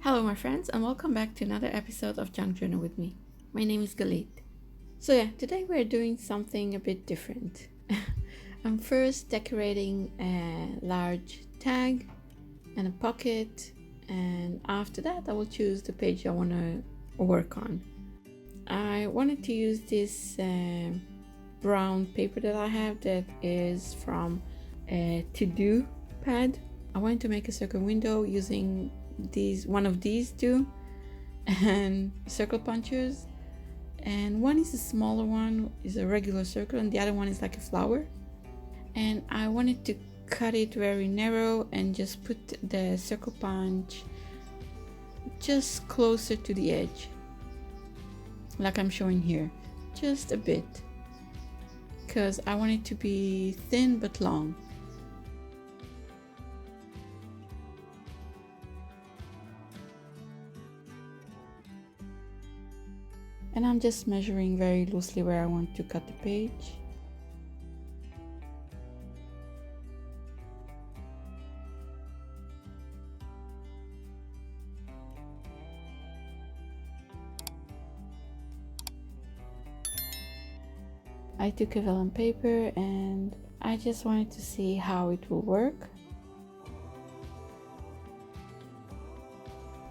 Hello, my friends, and welcome back to another episode of Junk Journal with me. My name is Galit. So, today we're doing something a bit different. I'm first decorating a large tag and a pocket, and after that, I will choose the page I want to work on. I wanted to use this brown paper that I have that is from a to-do pad. I wanted to make a circle window using one of these two and circle punchers, and one is a smaller one, is a regular circle, and the other one is like a flower. And I wanted to cut it very narrow and just put the circle punch just closer to the edge, like I'm showing here, just a bit, because I want it to be thin but long. And I'm just measuring very loosely where I want to cut the page. I took a vellum paper and I just wanted to see how it will work.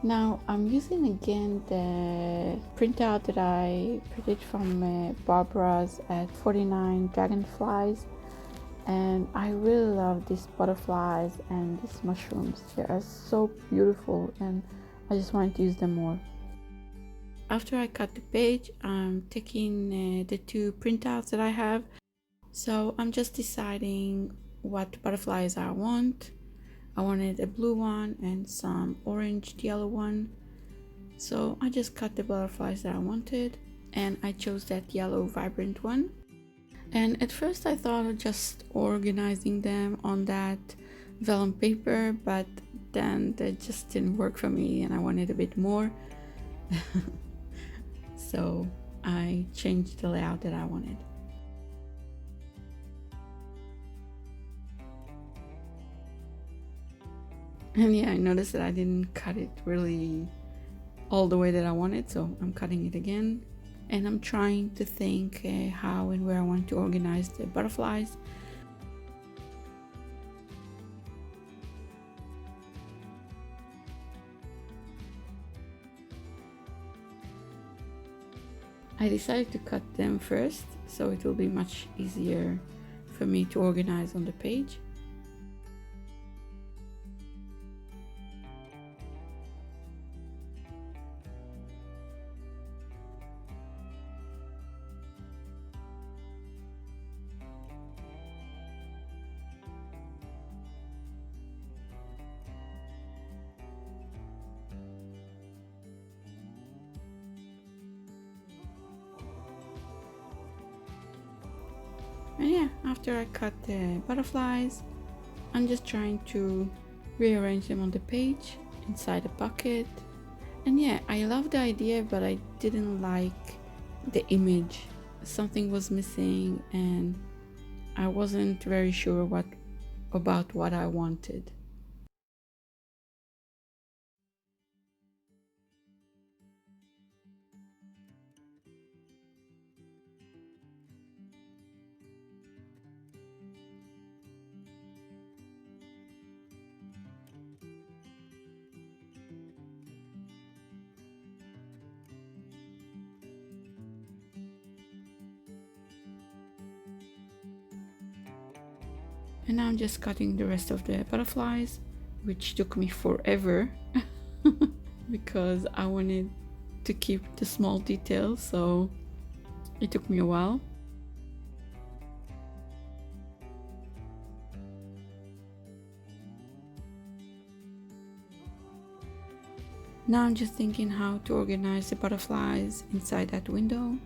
Now I'm using again the printout that I printed from Barbara's at 49 Dragonflies, and I really love these butterflies and these mushrooms. They are so beautiful and I just wanted to use them more. After I cut the page, I'm taking the two printouts that I have, so I'm just deciding what butterflies I want. I wanted a blue one and some orange yellow one, so I just cut the butterflies that I wanted, and I chose that yellow vibrant one. And at first I thought of just organizing them on that vellum paper, but then that just didn't work for me and I wanted a bit more. So I changed the layout that I wanted. And yeah, I noticed that I didn't cut it really all the way that I wanted, so I'm cutting it again. And I'm trying to think how and where I want to organize the butterflies. I decided to cut them first, so it will be much easier for me to organize on the page. And yeah, after I cut the butterflies, I'm just trying to rearrange them on the page inside the bucket. And yeah, I love the idea, but I didn't like the image. Something was missing and I wasn't very sure about what I wanted. And now I'm just cutting the rest of the butterflies, which took me forever because I wanted to keep the small details, so it took me a while. Now I'm just thinking how to organize the butterflies inside that window.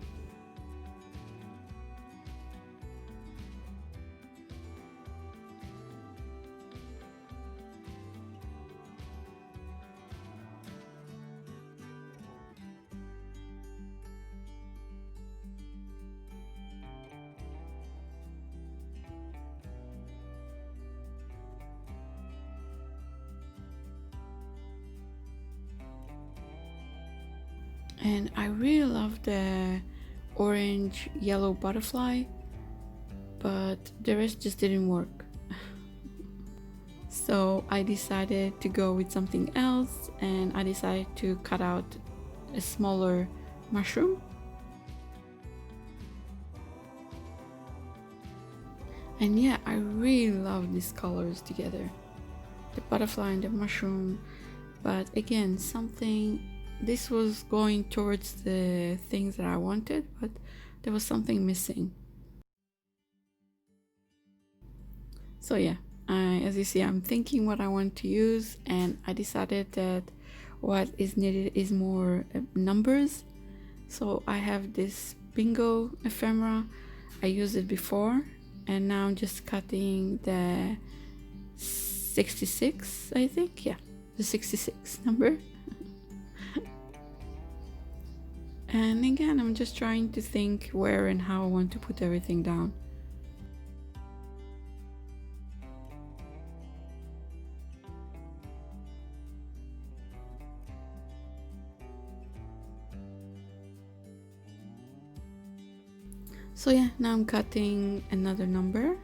And I really love the orange yellow butterfly, but the rest just didn't work. So I decided to go with something else, and I decided to cut out a smaller mushroom. And yeah, I really love these colors together, the butterfly and the mushroom. But again, this was going towards the things that I wanted, but there was something missing. So yeah, as you see, I'm thinking what I want to use, and I decided that what is needed is more numbers. So I have this bingo ephemera. I used it before, and now I'm just cutting the 66, I think. Yeah, the 66 number. And again, I'm just trying to think where and how I want to put everything down. So yeah, now I'm cutting another number.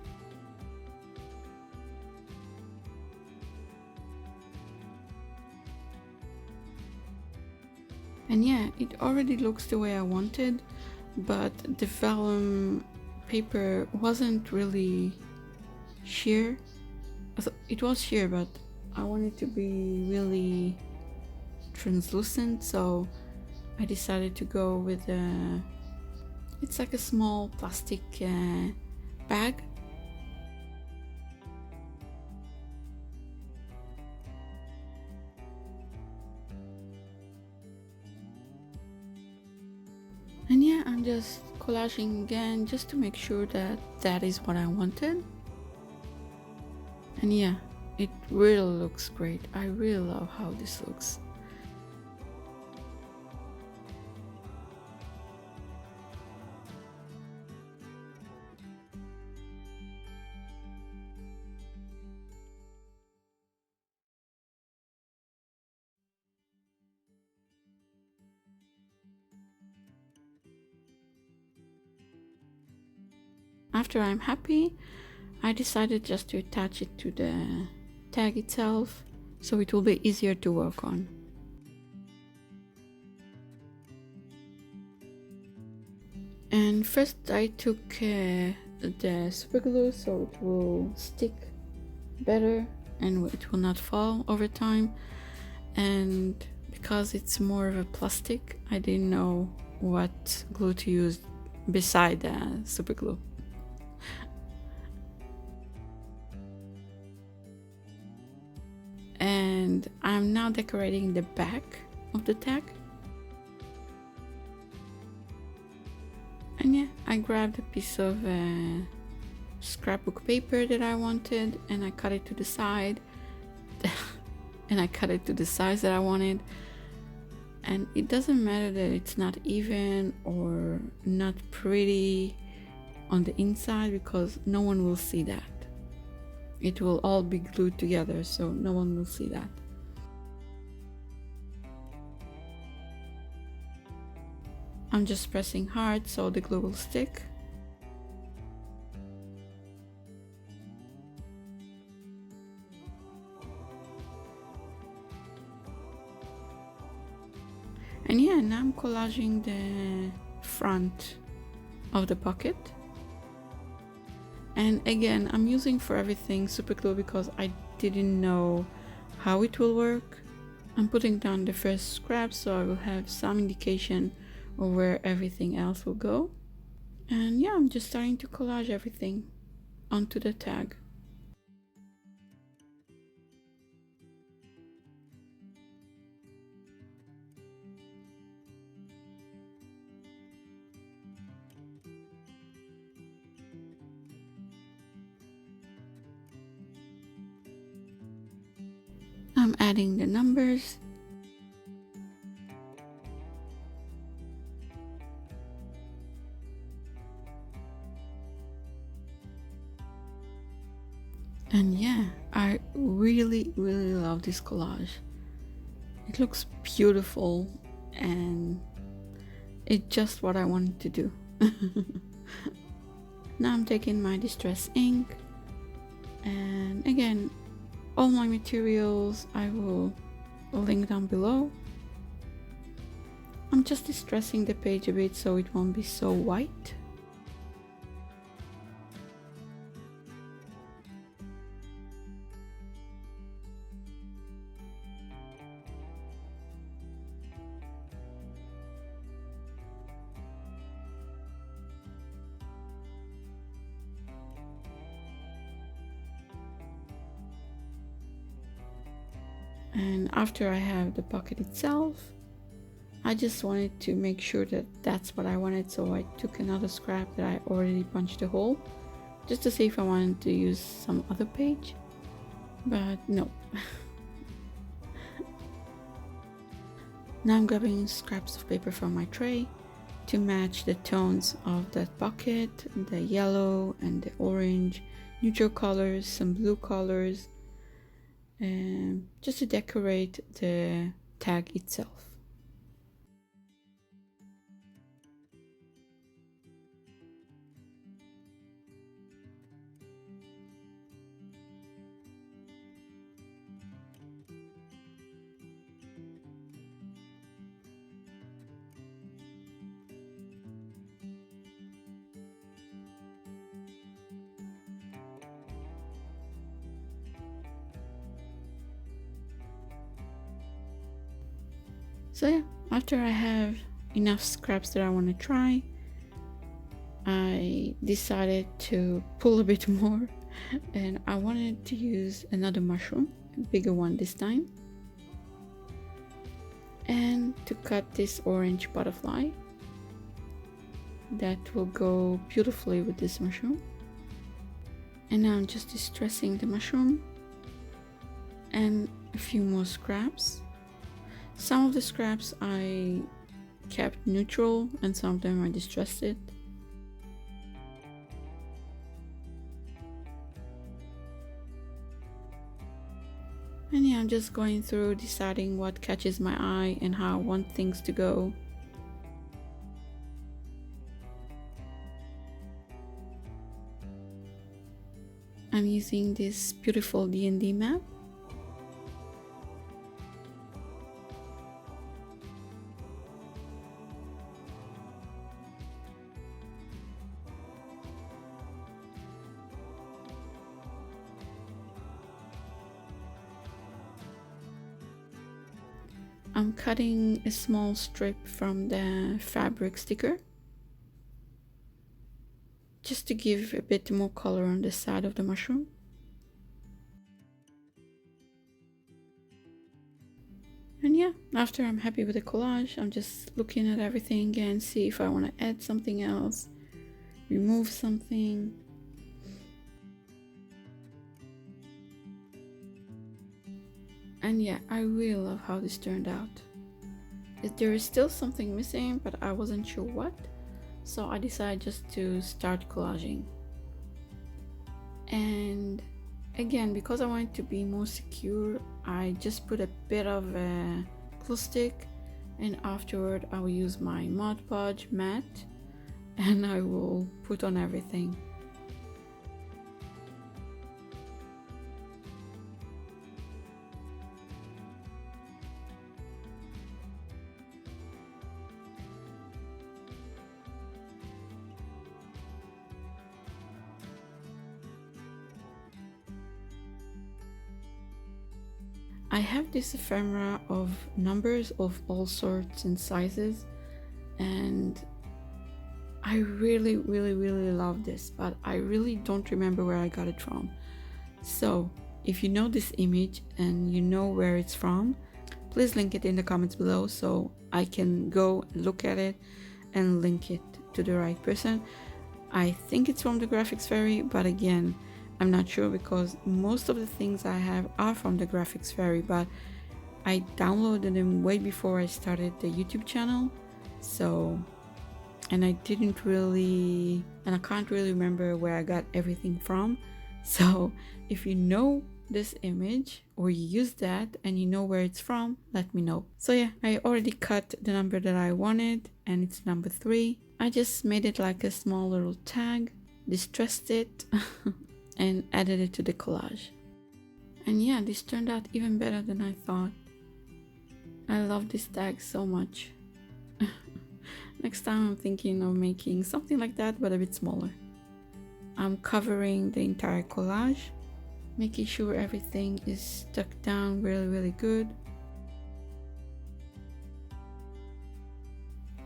And yeah, it already looks the way I wanted, but the vellum paper wasn't really sheer. It was sheer, but I wanted to be really translucent, so I decided to go with it's like a small plastic bag. And yeah, I'm just collaging again just to make sure that that is what I wanted. And yeah, it really looks great. I really love how this looks. After I'm happy, I decided just to attach it to the tag itself, so it will be easier to work on. And first I took the super glue so it will stick better and it will not fall over time. And because it's more of a plastic, I didn't know what glue to use beside the super glue. And I'm now decorating the back of the tag. And yeah, I grabbed a piece of scrapbook paper that I wanted, and I cut it to the side and I cut it to the size that I wanted. And it doesn't matter that it's not even or not pretty on the inside, because no one will see that. It will all be glued together, so no one will see that. I'm just pressing hard so the glue will stick. And yeah, now I'm collaging the front of the pocket. And again, I'm using for everything super glue because I didn't know how it will work. I'm putting down the first scrap so I will have some indication of where everything else will go. And yeah, I'm just starting to collage everything onto the tag. I'm adding the numbers. And yeah, I really love this collage. It looks beautiful, and It's just what I wanted to do. Now I'm taking my distress ink, and again, all my materials I will link down below. I'm just distressing the page a bit so it won't be so white. And after I have the pocket itself, I just wanted to make sure that that's what I wanted, so I took another scrap that I already punched a hole just to see if I wanted to use some other page, but no. Now I'm grabbing scraps of paper from my tray to match the tones of that bucket, the yellow and the orange, neutral colors, some blue colors, and just to decorate the tag itself. So yeah, after I have enough scraps that I want to try, I decided to pull a bit more, and I wanted to use another mushroom, a bigger one this time, and to cut this orange butterfly that will go beautifully with this mushroom. And now I'm just distressing the mushroom and a few more scraps. Some of the scraps I kept neutral and some of them I distressed it. And yeah, I'm just going through deciding what catches my eye and how I want things to go. I'm using this beautiful D&D map. I'm cutting a small strip from the fabric sticker just to give a bit more color on the side of the mushroom. And yeah, after I'm happy with the collage, I'm just looking at everything and see if I want to add something else, remove something. And yeah, I really love how this turned out. There is still something missing, but I wasn't sure what, so I decided just to start collaging. And again, because I wanted to be more secure, I just put a bit of a glue stick, and afterward I will use my Mod Podge mat and I will put on everything. I have this ephemera of numbers of all sorts and sizes, and I really love this, but I really don't remember where I got it from. So if you know this image and you know where it's from, please link it in the comments below so I can go look at it and link it to the right person. I think it's from the Graphics Fairy, but again, I'm not sure because most of the things I have are from the Graphics Fairy, but I downloaded them way before I started the YouTube channel, so, and I can't really remember where I got everything from. So if you know this image or you use that and you know where it's from, let me know. So yeah, I already cut the number that I wanted, and it's number 3. I just made it like a small little tag, distressed it and added it to the collage. And yeah, this turned out even better than I thought. I love this tag so much. Next time I'm thinking of making something like that, but a bit smaller. I'm covering the entire collage, making sure everything is stuck down really good.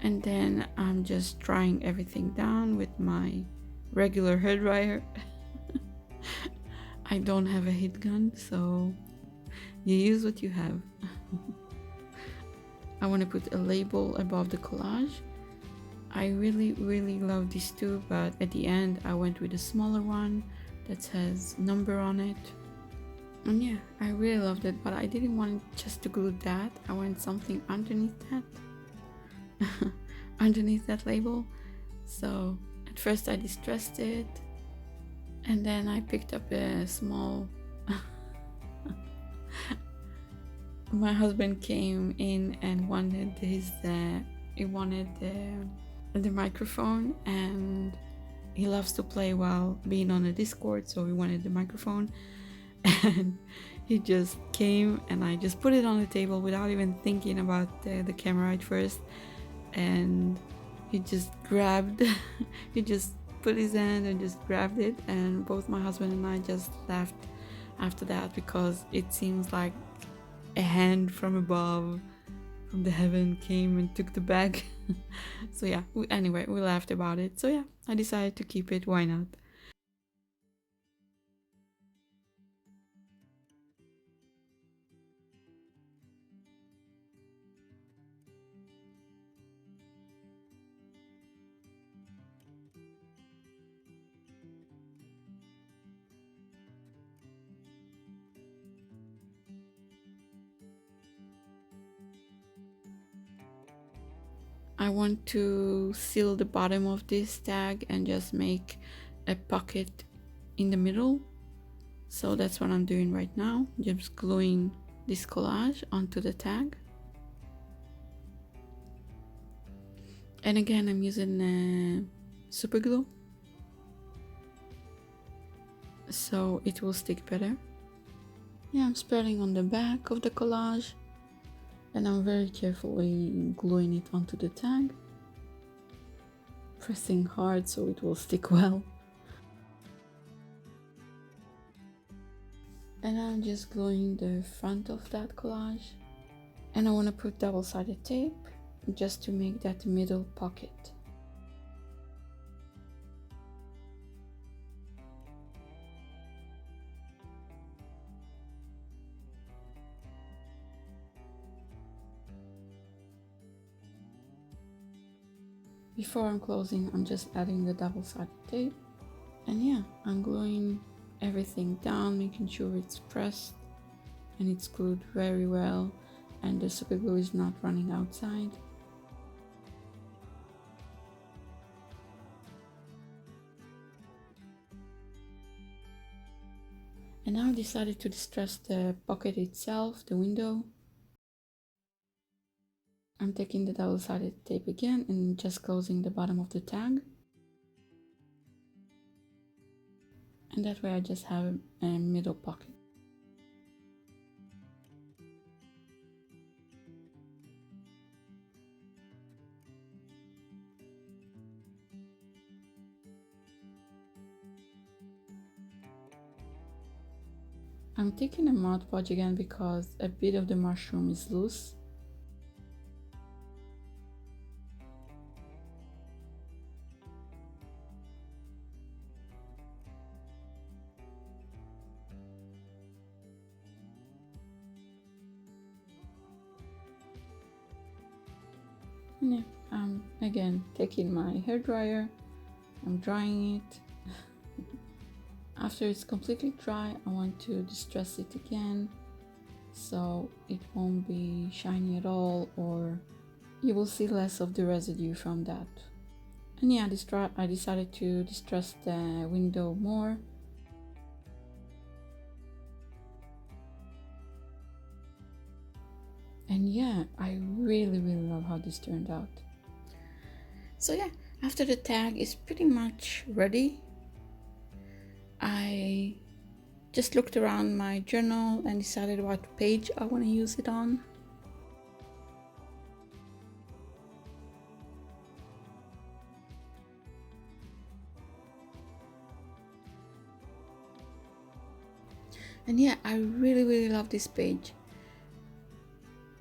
And then I'm just drying everything down with my regular hairdryer. I don't have a heat gun, so you use what you have. I want to put a label above the collage. I really love these two, but at the end I went with a smaller one that has number on it. And yeah, I really loved it, but I didn't want just to glue that. I wanted something underneath that. Underneath that label. So at first I distressed it, and then I picked up a small my husband came in and wanted the microphone, and he loves to play while being on a Discord, so he wanted the microphone. And he just came and I just put it on the table without even thinking about the camera at first, and he just grabbed he just put his hand and just grabbed it, and both my husband and I just laughed after that, because it seems like a hand from above, from the heaven, came and took the bag. So yeah, anyway, we laughed about it. So yeah, I decided to keep it. Why not? I want to seal the bottom of this tag and just make a pocket in the middle. So that's what I'm doing right now, just gluing this collage onto the tag. And again, I'm using super glue, so it will stick better. Yeah, I'm spreading on the back of the collage, and I'm very carefully gluing it onto the tag, pressing hard so it will stick well. And I'm just gluing the front of that collage, and I want to put double-sided tape just to make that middle pocket. Before I'm closing, I'm just adding the double-sided tape, and yeah, I'm gluing everything down, making sure it's pressed and it's glued very well, and the super glue is not running outside. And now I decided to distress the pocket itself, the window. I'm taking the double-sided tape again and just closing the bottom of the tag. And that way I just have a middle pocket. I'm taking a Mod Podge again because a bit of the mushroom is loose. And yeah, I'm again taking my hairdryer, I'm drying it. After it's completely dry, I want to distress it again so it won't be shiny at all, or you will see less of the residue from that. And yeah, I decided to distress the window more. And yeah, I really love how this turned out. So yeah, after the tag is pretty much ready, I just looked around my journal and decided what page I want to use it on. And yeah, I really love this page.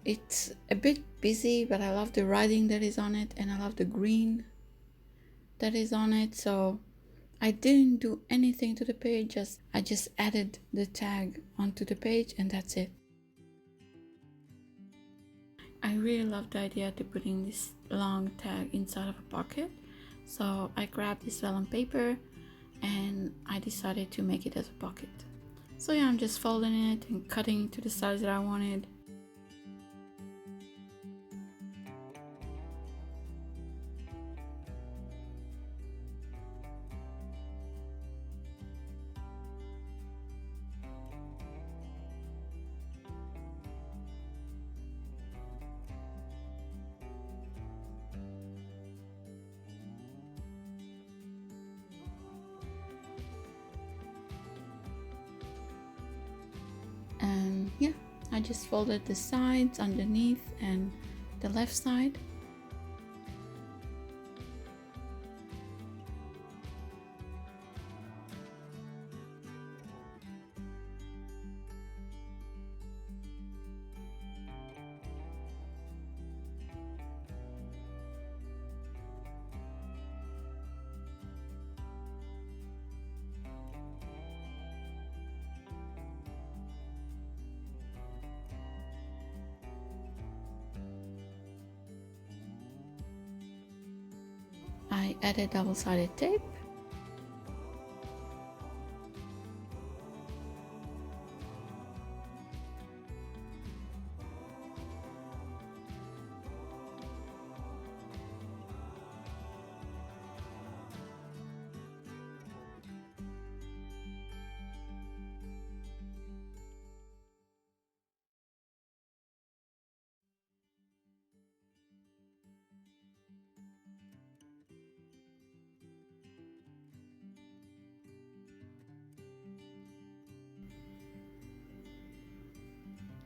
It's a bit busy, but I love the writing that is on it, and I love the green that is on it. So I didn't do anything to the page, I just added the tag onto the page, and that's it. I really love the idea to putting this long tag inside of a pocket. So I grabbed this vellum paper and I decided to make it as a pocket. So yeah, I'm just folding it and cutting to the size that I wanted. And yeah, I just folded the sides underneath and the left side. I added double-sided tape.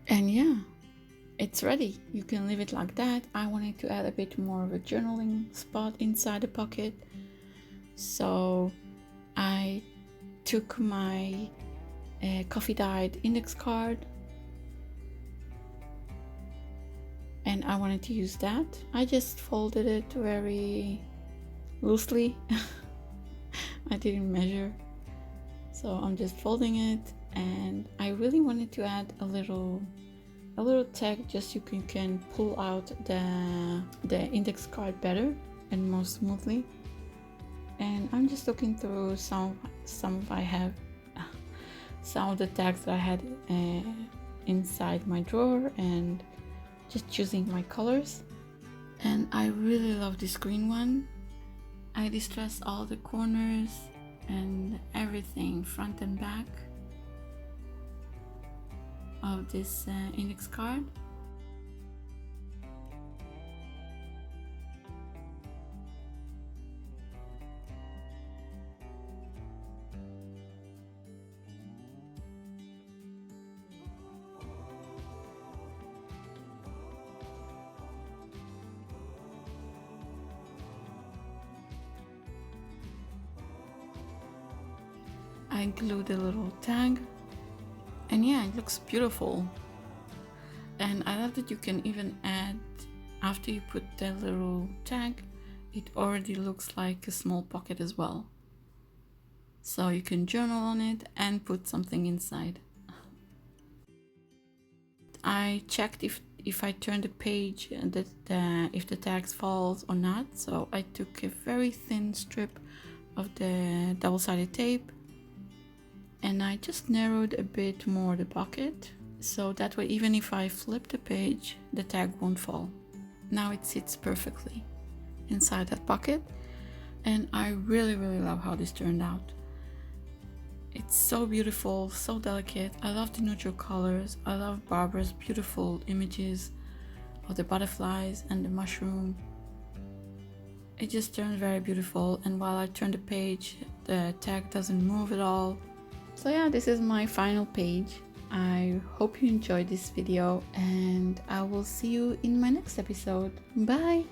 And yeah, it's ready. You can leave it like that. I wanted to add a bit more of a journaling spot inside the pocket. So I took my coffee dyed index card and I wanted to use that. I just folded it very loosely. I didn't measure. So I'm just folding it, and I really wanted to add a little tag just so you can pull out the index card better and more smoothly. And I'm just looking through some I have some of the tags that I had inside my drawer and just choosing my colors. And I really love this green one. I distressed all the corners and everything, front and back, of this index card. I glued a little tag, and yeah, it looks beautiful. And I love that you can even add, after you put the little tag, it already looks like a small pocket as well. So you can journal on it and put something inside. I checked if I turn the page that if the tags falls or not. So I took a very thin strip of the double-sided tape and I just narrowed a bit more the pocket, so that way even if I flip the page, the tag won't fall. Now it sits perfectly inside that pocket, and I really love how this turned out. It's so beautiful, so delicate. I love the neutral colors. I love Barbara's beautiful images of the butterflies and the mushroom. it just turned very beautiful, and while I turn the page, the tag doesn't move at all. So yeah, this is my final page. I hope you enjoyed this video, and I will see you in my next episode. Bye!